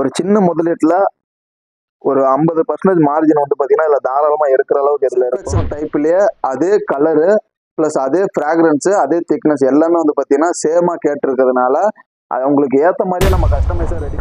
ஒரு சின்ன முதலீட்டுல ஒரு 50% மார்ஜின் வந்து பாத்தீங்கன்னா இதுல தாராளமா எடுக்கிற அளவுக்கு இதுல இருக்கும். டைப்லயே அதே கலரு பிளஸ் அதே ஃப்ராக்ரன்ஸ் அதே திக்னஸ் எல்லாமே வந்து பாத்தீங்கன்னா சேமா கேட்டிருக்கிறதுனால அது உங்களுக்கு ஏத்த மாதிரியே நம்ம கஸ்டமைஸா ready.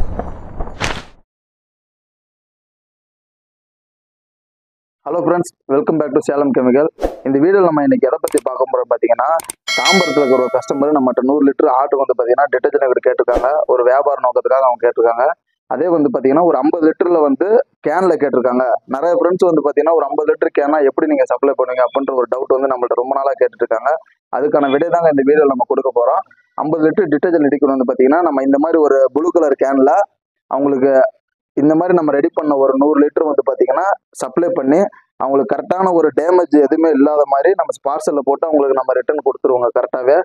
Hello friends, welcome back to Salem chemical. இந்த வீடியோவில் நம்ம இன்னைக்கு எதை பற்றி பார்க்க போகிறோம் பார்த்தீங்கன்னா, தாம்பரத்தில் இருக்கிற ஒரு கஸ்டமர் நம்மகிட்ட 100 லிட்டர் ஆர்டர் வந்து பார்த்தீங்கன்னா டிட்டர்ஜென்ட் கேட்டிருக்காங்க. ஒரு வியாபார நோக்கத்துக்காக அவங்க கேட்டிருக்காங்க. அதே வந்து பார்த்தீங்கன்னா ஒரு 50 லிட்டரில் வந்து கேனில் கேட்டிருக்காங்க. நிறைய ஃப்ரெண்ட்ஸ் வந்து பார்த்தீங்கன்னா ஒரு 50 லிட்டர் கேனா எப்படி நீங்கள் சப்ளை பண்ணுவீங்க அப்படின்ற ஒரு டவுட் வந்து நம்மள்ட்ட ரொம்ப நாளாக கேட்டுட்டு இருக்காங்க. அதுக்கான விடை தாங்க இந்த வீடியோவில் நம்ம கொடுக்க போகிறோம். 50 லிட்டர் டிட்டர்ஜென்ட் லிக்விட் வந்து பார்த்தீங்கன்னா நம்ம இந்த மாதிரி ஒரு ப்ளூ கலர் கேனில் அவங்களுக்கு இந்த மாதிரி நம்ம ரெடி பண்ண ஒரு 100 லிட்டர் வந்து பார்த்தீங்கன்னா சப்ளை பண்ணி அவங்களுக்கு கரெக்டான ஒரு டேமேஜ் எதுவுமே இல்லாத மாதிரி நம்ம பார்சலில் போட்டு அவங்களுக்கு நம்ம ரிட்டர்ன் கொடுத்துருவோங்க கரெக்டாகவே.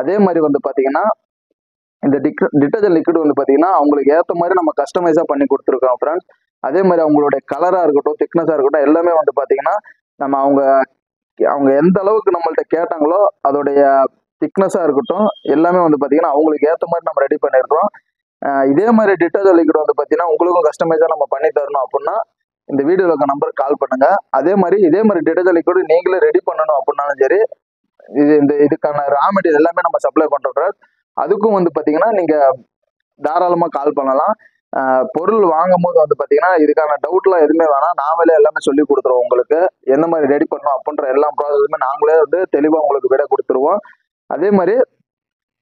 அதே மாதிரி வந்து பார்த்தீங்கன்னா இந்த டிட்டர்ஜென்ட் லிக்விட் வந்து பார்த்தீங்கன்னா அவங்களுக்கு ஏற்ற மாதிரி நம்ம கஸ்டமைஸாக பண்ணி கொடுத்துருக்கோம் ஃப்ரெண்ட்ஸ். அதே மாதிரி அவங்களுடைய கலராக இருக்கட்டும் திக்னஸாக இருக்கட்டும் எல்லாமே வந்து பார்த்தீங்கன்னா நம்ம அவங்க எந்த அளவுக்கு நம்மள்ட்ட கேட்டாங்களோ அதோடைய திக்னஸாக இருக்கட்டும் எல்லாமே வந்து பார்த்தீங்கன்னா அவங்களுக்கு ஏற்ற மாதிரி நம்ம ரெடி பண்ணியிருக்கிறோம். இதே மாதிரி டிட்டர்ஜென்ட் லிக்விட் வந்து பார்த்தீங்கன்னா உங்களுக்கும் கஸ்டமைஸாக நம்ம பண்ணி தரணும் அப்படின்னா இந்த வீடியோவில் இருக்க நம்பருக்கு கால் பண்ணுங்க. இதே மாதிரி டிட்டர்ஜென்ட் லிக்விட் நீங்களே ரெடி பண்ணணும் அப்படின்னாலும் சரி, இதுக்கான ரா மெட்டீரியல் எல்லாமே நம்ம சப்ளை பண்றோம். அதுக்கும் வந்து பார்த்தீங்கன்னா நீங்க தாராளமா கால் பண்ணலாம். பொருள் வாங்கும் போது வந்து பார்த்தீங்கன்னா இதுக்கான டவுட்லாம் எதுவுமே வேணாம், நாமளே எல்லாமே சொல்லி கொடுத்துருவோம். உங்களுக்கு எந்த மாதிரி ரெடி பண்ணணும் அப்படின்ற எல்லா ப்ராசஸுமே நாங்களே வந்து தெளிவாக உங்களுக்கு விட கொடுத்துருவோம். அதே மாதிரி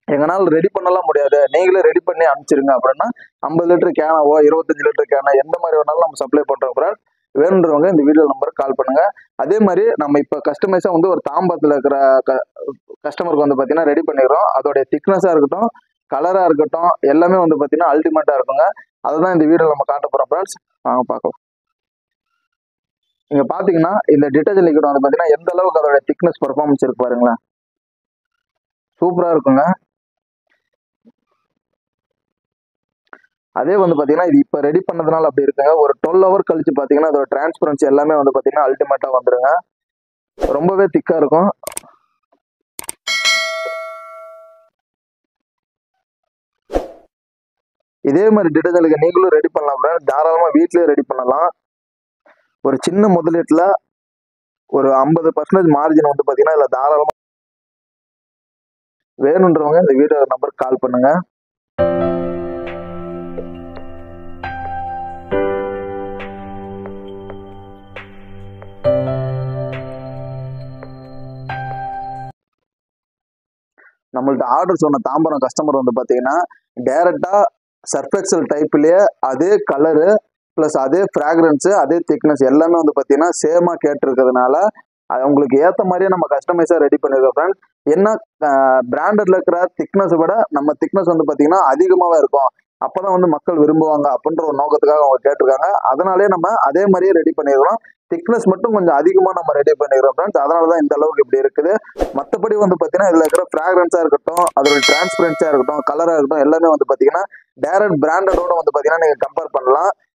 எங்களால் ரெடி பண்ணலாம் முடியாது, நீங்களே ரெடி பண்ணி அனுப்பிச்சிருங்க அப்படின்னா 50 லிட்டர் கேனாவோ 25 லிட்டர் கேனா எந்த மாதிரி வேணாலும் நம்ம சப்ளை பண்றோம் ஃப்ரெண்ட்ஸ். வேணுன்றவங்க இந்த வீடியோ நம்பருக்கு கால் பண்ணுங்க. அதே மாதிரி நம்ம இப்போ கஸ்டமைஸா வந்து ஒரு தாம்பரத்தில் இருக்கிற கஸ்டமருக்கு வந்து பார்த்தீங்கன்னா ரெடி பண்ணிடுறோம். அதோடைய திக்னஸாக இருக்கட்டும் கலராக இருக்கட்டும் எல்லாமே வந்து பார்த்தீங்கன்னா அல்டிமேட்டாக இருக்குங்க. அதை தான் இந்த வீடியோ நம்ம காட்ட போகிறோம் ஃப்ரெண்ட்ஸ். வாங்க பார்க்கலாம். இங்கே பார்த்தீங்கன்னா இந்த டிட்டர்ஜென்ட் லிக்விட் வந்து பார்த்தீங்கன்னா எந்த அளவுக்கு அதோட திக்னஸ் பர்ஃபார்மன்ஸ் இருக்கு பாருங்களேன், சூப்பராக இருக்குங்க. அதே வந்து பார்த்தீங்கன்னா இது இப்போ ரெடி பண்ணதுனால அப்படி இருக்குங்க. ஒரு 12 ஹவர் கழிச்சு பார்த்தீங்கன்னா அதோட டிரான்ஸ்பரன்சி எல்லாமே வந்து பார்த்தீங்கன்னா அல்டிமேட்டாக வந்துருங்க. ரொம்பவே திக்காக இருக்கும். இதே மாதிரி டிட்டர்ஜென்ட் நீங்களும் ரெடி பண்ணலாம், தாராளமாக வீட்லயே ரெடி பண்ணலாம். ஒரு சின்ன முதலீட்டுல ஒரு 50% மார்ஜின் வந்து பார்த்தீங்கன்னா இதில் தாராளமாக. வேணுன்றவங்க இந்த வீடியோ நம்பருக்கு கால் பண்ணுங்க. நம்மள்ட்ட ஆர்டர் சொன்ன தாம்பரம் கஸ்டமர் வந்து பார்த்தீங்கன்னா டைரக்டா சர்ஃபெக்சல் டைப்லயே அதே கலரு பிளஸ் அதே ஃப்ராக்ரன்ஸ் அதே திக்னஸ் எல்லாமே வந்து பார்த்தீங்கன்னா சேமா கேட்டிருக்கிறதுனால அது உங்களுக்கு ஏற்ற மாதிரியே நம்ம கஸ்டமைஸாக ரெடி பண்ணிருக்கோம் ஃப்ரெண்ட்ஸ். என்ன பிராண்டட்ல இருக்கிற திக்னஸை விட நம்ம திக்னஸ் வந்து பார்த்தீங்கன்னா அதிகமாகவே இருக்கும். அப்போதான் வந்து மக்கள் விரும்புவாங்க அப்படின்ற ஒரு நோக்கத்துக்காக அவங்க கேட்டிருக்காங்க. அதனாலே நம்ம அதே மாதிரியே ரெடி பண்ணிடுறோம். திக்னஸ் மட்டும் கொஞ்சம் அதிகமாக நம்ம ரெடி பண்ணிடுறோம் ஃப்ரெண்ட்ஸ். அதனால தான் இந்த அளவுக்கு இப்படி இருக்குது. மற்றபடி வந்து பார்த்தீங்கன்னா இதில் இருக்கிற ஃப்ராக்ரன்ஸாக இருக்கட்டும் அதோட டிரான்ஸ்பரன்ஸாக இருக்கட்டும் கலராக இருக்கட்டும் எல்லாமே வந்து பார்த்தீங்கன்னா டைரக்ட் பிராண்டடோட வந்து பார்த்தீங்கன்னா நீங்கள் கம்பேர் பண்ணலாம்.